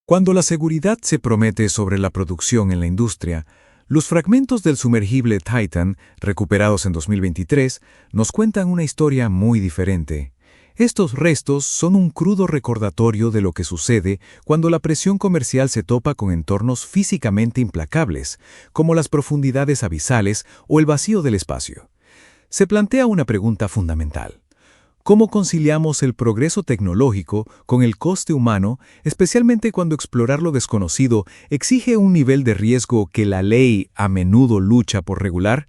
Cuando la seguridad se promete sobre la producción en la industria, los fragmentos del sumergible Titan, recuperados en 2023, nos cuentan una historia muy diferente. Estos restos son un crudo recordatorio de lo que sucede cuando la presión comercial se topa con entornos físicamente implacables, como las profundidades abisales o el vacío del espacio. Se plantea una pregunta fundamental. ¿Cómo conciliamos el progreso tecnológico con el coste humano, especialmente cuando explorar lo desconocido exige un nivel de riesgo que la ley a menudo lucha por regular?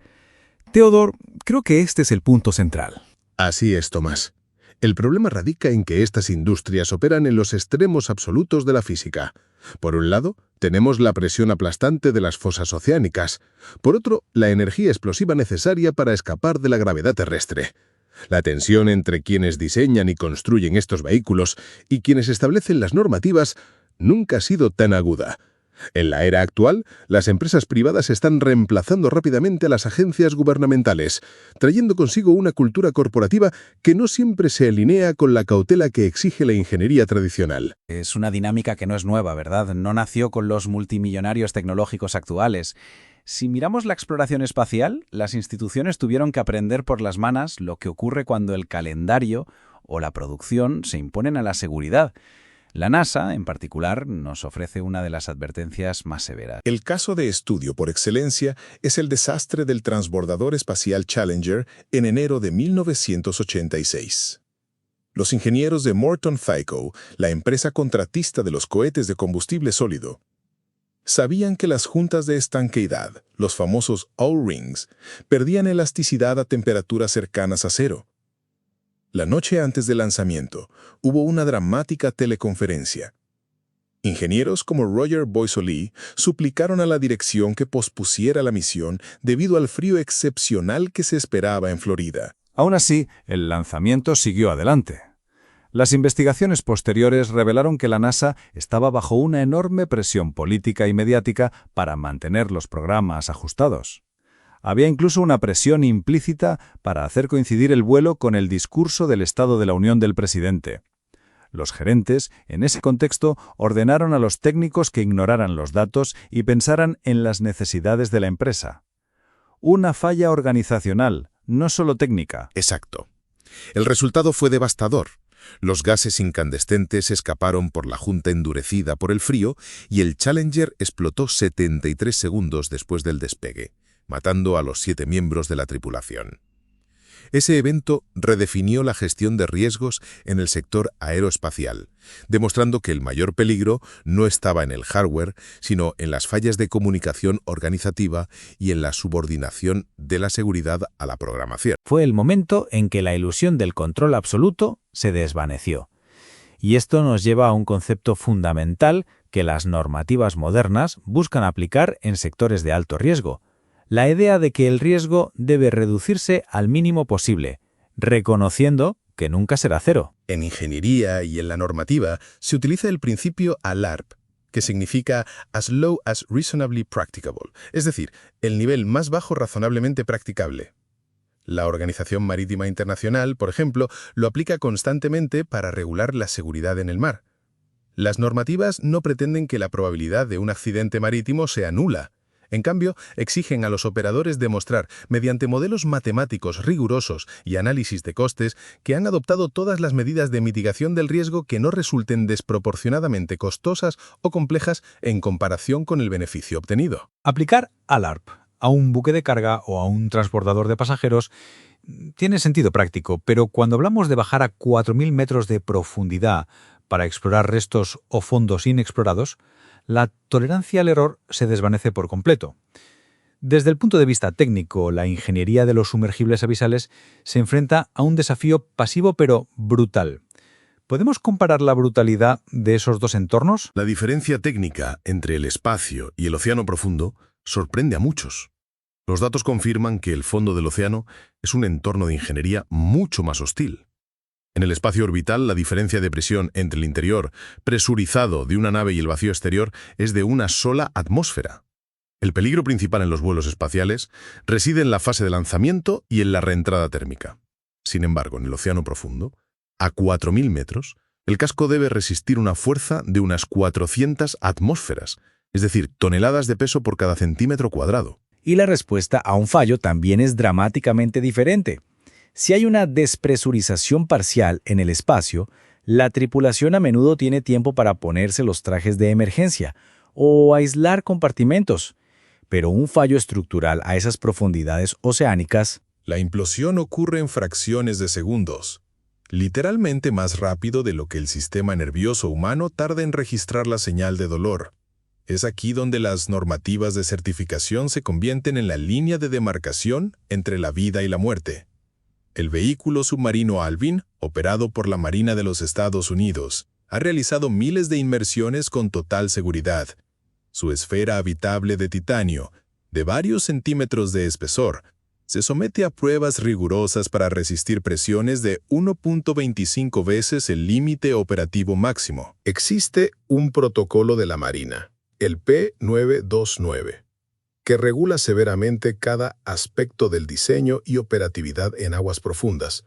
Theodore, creo que este es el punto central. Así es, Tomás. El problema radica en que estas industrias operan en los extremos absolutos de la física. Por un lado, tenemos la presión aplastante de las fosas oceánicas. Por otro, la energía explosiva necesaria para escapar de la gravedad terrestre. La tensión entre quienes diseñan y construyen estos vehículos y quienes establecen las normativas nunca ha sido tan aguda. En la era actual, las empresas privadas están reemplazando rápidamente a las agencias gubernamentales, trayendo consigo una cultura corporativa que no siempre se alinea con la cautela que exige la ingeniería tradicional. Es una dinámica que no es nueva, ¿verdad? No nació con los multimillonarios tecnológicos actuales. Si miramos la exploración espacial, las instituciones tuvieron que aprender por las manos lo que ocurre cuando el calendario o la producción se imponen a la seguridad. La NASA, en particular, nos ofrece una de las advertencias más severas. El caso de estudio por excelencia es el desastre del transbordador espacial Challenger en enero de 1986. Los ingenieros de Morton Thico, la empresa contratista de los cohetes de combustible sólido, sabían que las juntas de estanqueidad, los famosos O-rings, perdían elasticidad a temperaturas cercanas a cero. La noche antes del lanzamiento, hubo una dramática teleconferencia. Ingenieros como Roger Boisoli suplicaron a la dirección que pospusiera la misión debido al frío excepcional que se esperaba en Florida. Aún así, el lanzamiento siguió adelante. Las investigaciones posteriores revelaron que la NASA estaba bajo una enorme presión política y mediática para mantener los programas ajustados. Había incluso una presión implícita para hacer coincidir el vuelo con el discurso del Estado de la Unión del presidente. Los gerentes, en ese contexto, ordenaron a los técnicos que ignoraran los datos y pensaran en las necesidades de la empresa. Una falla organizacional, no solo técnica. Exacto. El resultado fue devastador. Los gases incandescentes escaparon por la junta endurecida por el frío y el Challenger explotó 73 segundos después del despegue, matando a los 7 miembros de la tripulación. Ese evento redefinió la gestión de riesgos en el sector aeroespacial, demostrando que el mayor peligro no estaba en el hardware, sino en las fallas de comunicación organizativa y en la subordinación de la seguridad a la programación. Fue el momento en que la ilusión del control absoluto se desvaneció. Y esto nos lleva a un concepto fundamental que las normativas modernas buscan aplicar en sectores de alto riesgo: la idea de que el riesgo debe reducirse al mínimo posible, reconociendo que nunca será cero. En ingeniería y en la normativa se utiliza el principio ALARP, que significa as low as reasonably practicable, es decir, el nivel más bajo razonablemente practicable. La Organización Marítima Internacional, por ejemplo, lo aplica constantemente para regular la seguridad en el mar. Las normativas no pretenden que la probabilidad de un accidente marítimo sea nula. En cambio, exigen a los operadores demostrar, mediante modelos matemáticos rigurosos y análisis de costes, que han adoptado todas las medidas de mitigación del riesgo que no resulten desproporcionadamente costosas o complejas en comparación con el beneficio obtenido. Aplicar ALARP a un buque de carga o a un transbordador de pasajeros tiene sentido práctico, pero cuando hablamos de bajar a 4.000 metros de profundidad para explorar restos o fondos inexplorados, la tolerancia al error se desvanece por completo. Desde el punto de vista técnico, la ingeniería de los sumergibles abisales se enfrenta a un desafío pasivo pero brutal. ¿Podemos comparar la brutalidad de esos dos entornos? La diferencia técnica entre el espacio y el océano profundo sorprende a muchos. Los datos confirman que el fondo del océano es un entorno de ingeniería mucho más hostil. En el espacio orbital, la diferencia de presión entre el interior presurizado de una nave y el vacío exterior es de una sola atmósfera. El peligro principal en los vuelos espaciales reside en la fase de lanzamiento y en la reentrada térmica. Sin embargo, en el océano profundo, a 4.000 metros, El casco debe resistir una fuerza de unas 400 atmósferas, es decir, toneladas de peso por cada centímetro cuadrado. Y la respuesta a un fallo también es dramáticamente diferente. Si hay una despresurización parcial en el espacio, la tripulación a menudo tiene tiempo para ponerse los trajes de emergencia o aislar compartimentos. Pero un fallo estructural a esas profundidades oceánicas... La implosión ocurre en fracciones de segundos, literalmente más rápido de lo que el sistema nervioso humano tarda en registrar la señal de dolor. Es aquí donde las normativas de certificación se convierten en la línea de demarcación entre la vida y la muerte. El vehículo submarino Alvin, operado por la Marina de los Estados Unidos, ha realizado miles de inmersiones con total seguridad. Su esfera habitable de titanio, de varios centímetros de espesor, se somete a pruebas rigurosas para resistir presiones de 1.25 veces el límite operativo máximo. Existe un protocolo de la Marina, el P929, que regula severamente cada aspecto del diseño y operatividad en aguas profundas,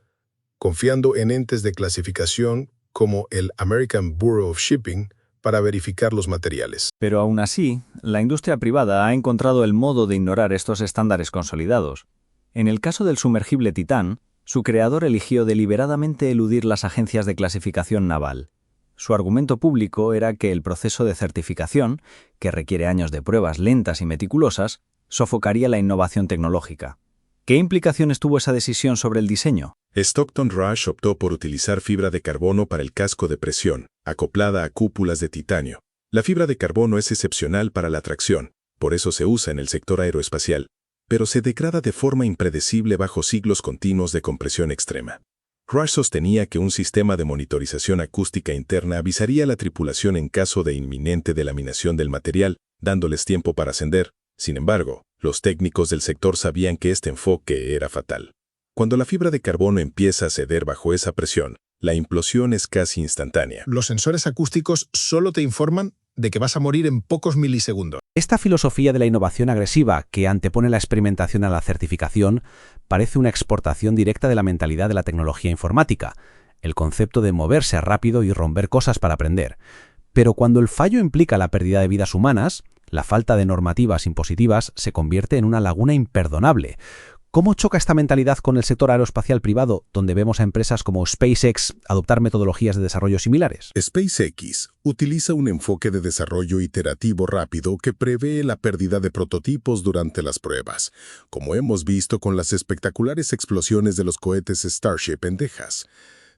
confiando en entes de clasificación como el American Bureau of Shipping para verificar los materiales. Pero aún así, la industria privada ha encontrado el modo de ignorar estos estándares consolidados. En el caso del sumergible Titán, su creador eligió deliberadamente eludir las agencias de clasificación naval. Su argumento público era que el proceso de certificación, que requiere años de pruebas lentas y meticulosas, sofocaría la innovación tecnológica. ¿Qué implicaciones tuvo esa decisión sobre el diseño? Stockton Rush optó por utilizar fibra de carbono para el casco de presión, acoplada a cúpulas de titanio. La fibra de carbono es excepcional para la tracción, por eso se usa en el sector aeroespacial, pero se degrada de forma impredecible bajo ciclos continuos de compresión extrema. Rush sostenía que un sistema de monitorización acústica interna avisaría a la tripulación en caso de inminente delaminación del material, dándoles tiempo para ascender. Sin embargo, los técnicos del sector sabían que este enfoque era fatal. Cuando la fibra de carbono empieza a ceder bajo esa presión, la implosión es casi instantánea. Los sensores acústicos solo te informan de que vas a morir en pocos milisegundos. Esta filosofía de la innovación agresiva, que antepone la experimentación a la certificación, parece una exportación directa de la mentalidad de la tecnología informática, el concepto de moverse rápido y romper cosas para aprender. Pero cuando el fallo implica la pérdida de vidas humanas, la falta de normativas impositivas se convierte en una laguna imperdonable. ¿Cómo choca esta mentalidad con el sector aeroespacial privado, donde vemos a empresas como SpaceX adoptar metodologías de desarrollo similares? SpaceX utiliza un enfoque de desarrollo iterativo rápido que prevé la pérdida de prototipos durante las pruebas, como hemos visto con las espectaculares explosiones de los cohetes Starship en Texas.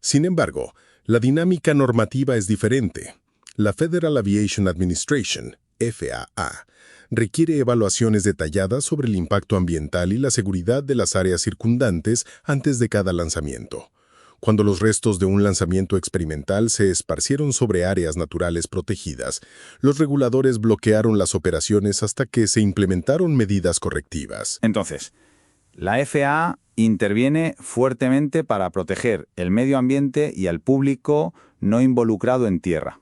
Sin embargo, la dinámica normativa es diferente. La Federal Aviation Administration, FAA, requiere evaluaciones detalladas sobre el impacto ambiental y la seguridad de las áreas circundantes antes de cada lanzamiento. Cuando los restos de un lanzamiento experimental se esparcieron sobre áreas naturales protegidas, los reguladores bloquearon las operaciones hasta que se implementaron medidas correctivas. Entonces, la FAA interviene fuertemente para proteger el medio ambiente y al público no involucrado en tierra.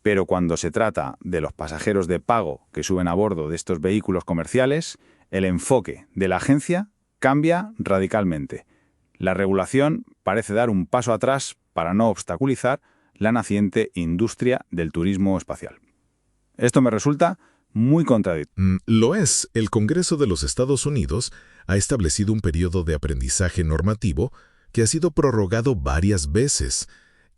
Pero cuando se trata de los pasajeros de pago que suben a bordo de estos vehículos comerciales, el enfoque de la agencia cambia radicalmente. La regulación parece dar un paso atrás para no obstaculizar la naciente industria del turismo espacial. Esto me resulta muy contradictorio. Lo es. El Congreso de los Estados Unidos ha establecido un periodo de aprendizaje normativo que ha sido prorrogado varias veces.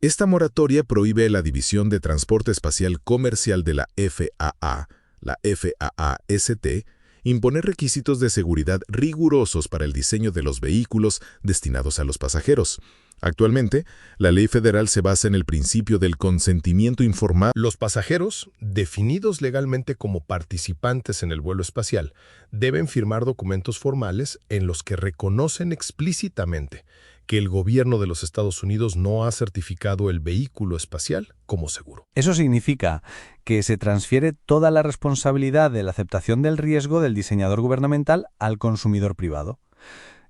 Esta moratoria prohíbe la División de Transporte Espacial Comercial de la FAA, la FAA-ST, imponer requisitos de seguridad rigurosos para el diseño de los vehículos destinados a los pasajeros. Actualmente, la ley federal se basa en el principio del consentimiento informado. Los pasajeros, definidos legalmente como participantes en el vuelo espacial, deben firmar documentos formales en los que reconocen explícitamente que el gobierno de los Estados Unidos no ha certificado el vehículo espacial como seguro. Eso significa que se transfiere toda la responsabilidad de la aceptación del riesgo del diseñador gubernamental al consumidor privado.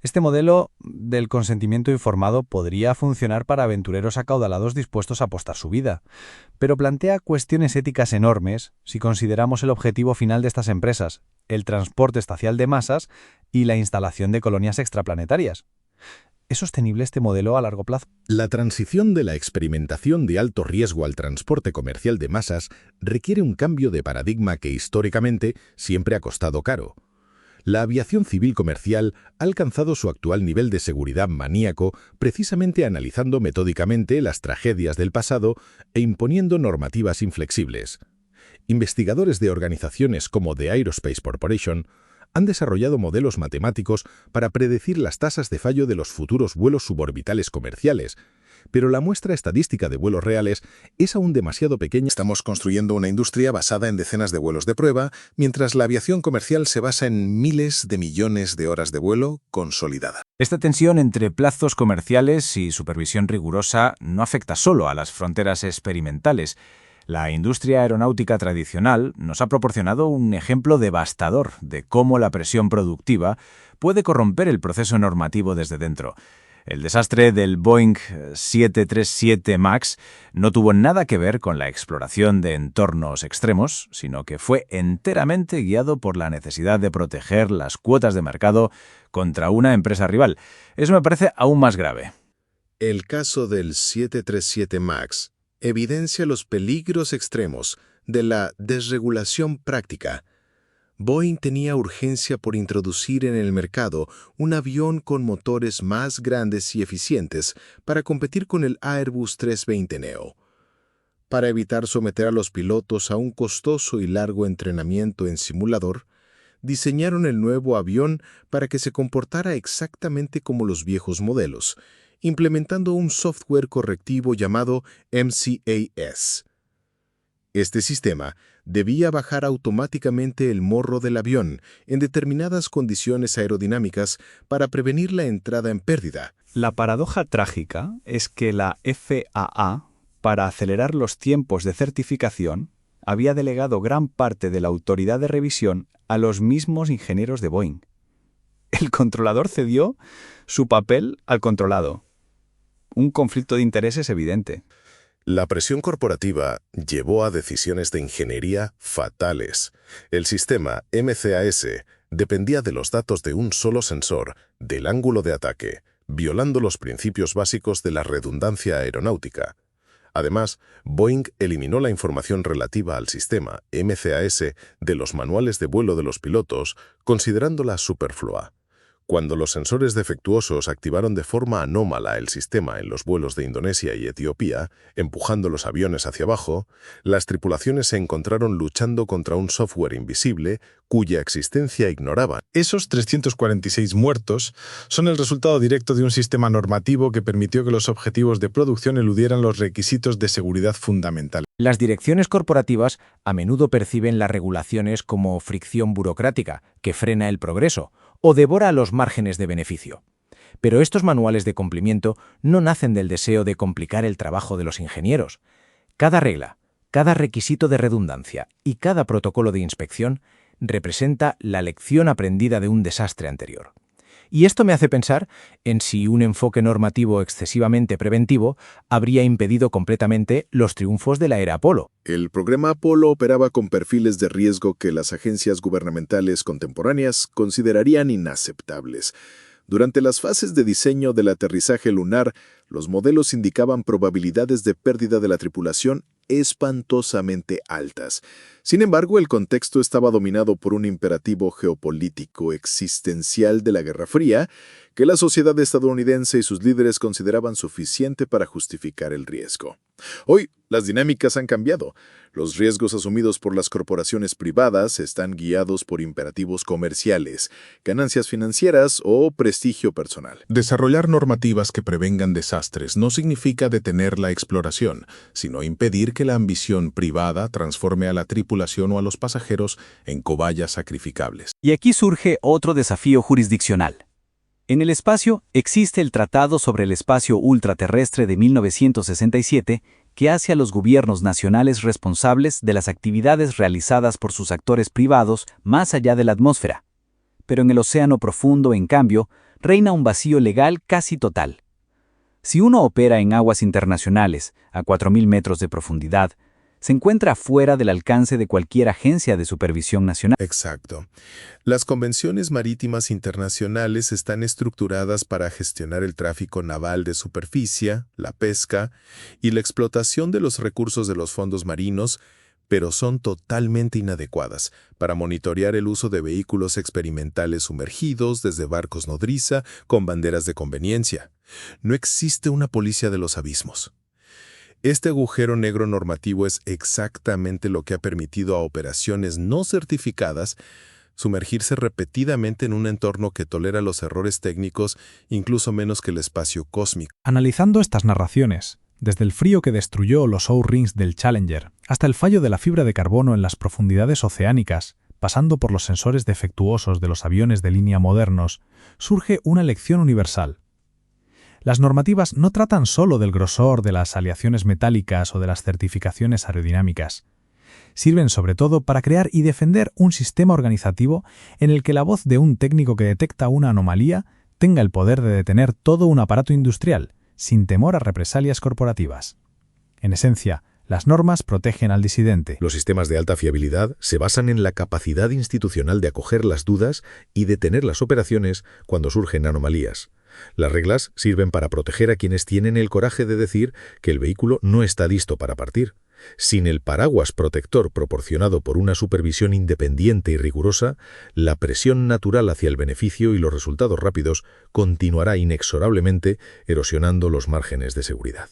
Este modelo del consentimiento informado podría funcionar para aventureros acaudalados dispuestos a apostar su vida, pero plantea cuestiones éticas enormes si consideramos el objetivo final de estas empresas, el transporte espacial de masas y la instalación de colonias extraplanetarias. ¿Es sostenible este modelo a largo plazo? La transición de la experimentación de alto riesgo al transporte comercial de masas requiere un cambio de paradigma que históricamente siempre ha costado caro. La aviación civil comercial ha alcanzado su actual nivel de seguridad maníaco precisamente analizando metódicamente las tragedias del pasado e imponiendo normativas inflexibles. Investigadores de organizaciones como The Aerospace Corporation han desarrollado modelos matemáticos para predecir las tasas de fallo de los futuros vuelos suborbitales comerciales, pero la muestra estadística de vuelos reales es aún demasiado pequeña. Estamos construyendo una industria basada en decenas de vuelos de prueba, mientras la aviación comercial se basa en miles de millones de horas de vuelo consolidada. Esta tensión entre plazos comerciales y supervisión rigurosa no afecta solo a las fronteras experimentales. La industria aeronáutica tradicional nos ha proporcionado un ejemplo devastador de cómo la presión productiva puede corromper el proceso normativo desde dentro. El desastre del Boeing 737 MAX no tuvo nada que ver con la exploración de entornos extremos, sino que fue enteramente guiado por la necesidad de proteger las cuotas de mercado contra una empresa rival. Eso me parece aún más grave. El caso del 737 MAX evidencia los peligros extremos de la desregulación práctica. Boeing tenía urgencia por introducir en el mercado un avión con motores más grandes y eficientes para competir con el Airbus 320 Neo. Para evitar someter a los pilotos a un costoso y largo entrenamiento en simulador, diseñaron el nuevo avión para que se comportara exactamente como los viejos modelos, implementando un software correctivo llamado MCAS. Este sistema debía bajar automáticamente el morro del avión en determinadas condiciones aerodinámicas para prevenir la entrada en pérdida. La paradoja trágica es que la FAA, para acelerar los tiempos de certificación, había delegado gran parte de la autoridad de revisión a los mismos ingenieros de Boeing. El controlador cedió su papel al controlado. Un conflicto de intereses evidente. La presión corporativa llevó a decisiones de ingeniería fatales. El sistema MCAS dependía de los datos de un solo sensor, del ángulo de ataque, violando los principios básicos de la redundancia aeronáutica. Además, Boeing eliminó la información relativa al sistema MCAS de los manuales de vuelo de los pilotos, considerándola superflua. Cuando los sensores defectuosos activaron de forma anómala el sistema en los vuelos de Indonesia y Etiopía, empujando los aviones hacia abajo, las tripulaciones se encontraron luchando contra un software invisible cuya existencia ignoraban. Esos 346 muertos son el resultado directo de un sistema normativo que permitió que los objetivos de producción eludieran los requisitos de seguridad fundamentales. Las direcciones corporativas a menudo perciben las regulaciones como fricción burocrática que frena el progreso o devora los márgenes de beneficio. Pero estos manuales de cumplimiento no nacen del deseo de complicar el trabajo de los ingenieros. Cada regla, cada requisito de redundancia y cada protocolo de inspección representa la lección aprendida de un desastre anterior. Y esto me hace pensar en si un enfoque normativo excesivamente preventivo habría impedido completamente los triunfos de la era Apolo. El programa Apolo operaba con perfiles de riesgo que las agencias gubernamentales contemporáneas considerarían inaceptables. Durante las fases de diseño del aterrizaje lunar, los modelos indicaban probabilidades de pérdida de la tripulación espantosamente altas. Sin embargo, el contexto estaba dominado por un imperativo geopolítico existencial de la Guerra Fría que la sociedad estadounidense y sus líderes consideraban suficiente para justificar el riesgo. Hoy, las dinámicas han cambiado. Los riesgos asumidos por las corporaciones privadas están guiados por imperativos comerciales, ganancias financieras o prestigio personal. Desarrollar normativas que prevengan desastres no significa detener la exploración, sino impedir que la ambición privada transforme a la tripulación o a los pasajeros en cobayas sacrificables. Y aquí surge otro desafío jurisdiccional. En el espacio existe el Tratado sobre el Espacio Ultraterrestre de 1967, que hace a los gobiernos nacionales responsables de las actividades realizadas por sus actores privados más allá de la atmósfera. Pero en el océano profundo, en cambio, reina un vacío legal casi total. Si uno opera en aguas internacionales, a 4.000 metros de profundidad, se encuentra fuera del alcance de cualquier agencia de supervisión nacional. Exacto. Las convenciones marítimas internacionales están estructuradas para gestionar el tráfico naval de superficie, la pesca y la explotación de los recursos de los fondos marinos, pero son totalmente inadecuadas para monitorear el uso de vehículos experimentales sumergidos desde barcos nodriza con banderas de conveniencia. No existe una policía de los abismos. Este agujero negro normativo es exactamente lo que ha permitido a operaciones no certificadas sumergirse repetidamente en un entorno que tolera los errores técnicos incluso menos que el espacio cósmico. Analizando estas narraciones, desde el frío que destruyó los O-rings del Challenger hasta el fallo de la fibra de carbono en las profundidades oceánicas, pasando por los sensores defectuosos de los aviones de línea modernos, surge una lección universal. Las normativas no tratan solo del grosor de las aleaciones metálicas o de las certificaciones aerodinámicas. Sirven sobre todo para crear y defender un sistema organizativo en el que la voz de un técnico que detecta una anomalía tenga el poder de detener todo un aparato industrial, sin temor a represalias corporativas. En esencia, las normas protegen al disidente. Los sistemas de alta fiabilidad se basan en la capacidad institucional de acoger las dudas y detener las operaciones cuando surgen anomalías. Las reglas sirven para proteger a quienes tienen el coraje de decir que el vehículo no está listo para partir. Sin el paraguas protector proporcionado por una supervisión independiente y rigurosa, la presión natural hacia el beneficio y los resultados rápidos continuará inexorablemente erosionando los márgenes de seguridad.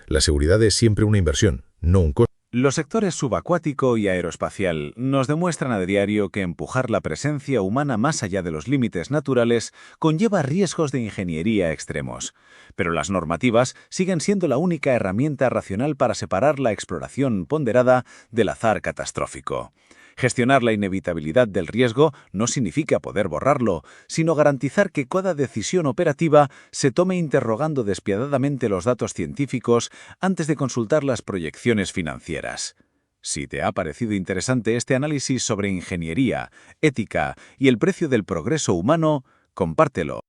La seguridad es siempre una inversión, no un costo. Los sectores subacuático y aeroespacial nos demuestran a diario que empujar la presencia humana más allá de los límites naturales conlleva riesgos de ingeniería extremos. Pero las normativas siguen siendo la única herramienta racional para separar la exploración ponderada del azar catastrófico. Gestionar la inevitabilidad del riesgo no significa poder borrarlo, sino garantizar que cada decisión operativa se tome interrogando despiadadamente los datos científicos antes de consultar las proyecciones financieras. Si te ha parecido interesante este análisis sobre ingeniería, ética y el precio del progreso humano, compártelo.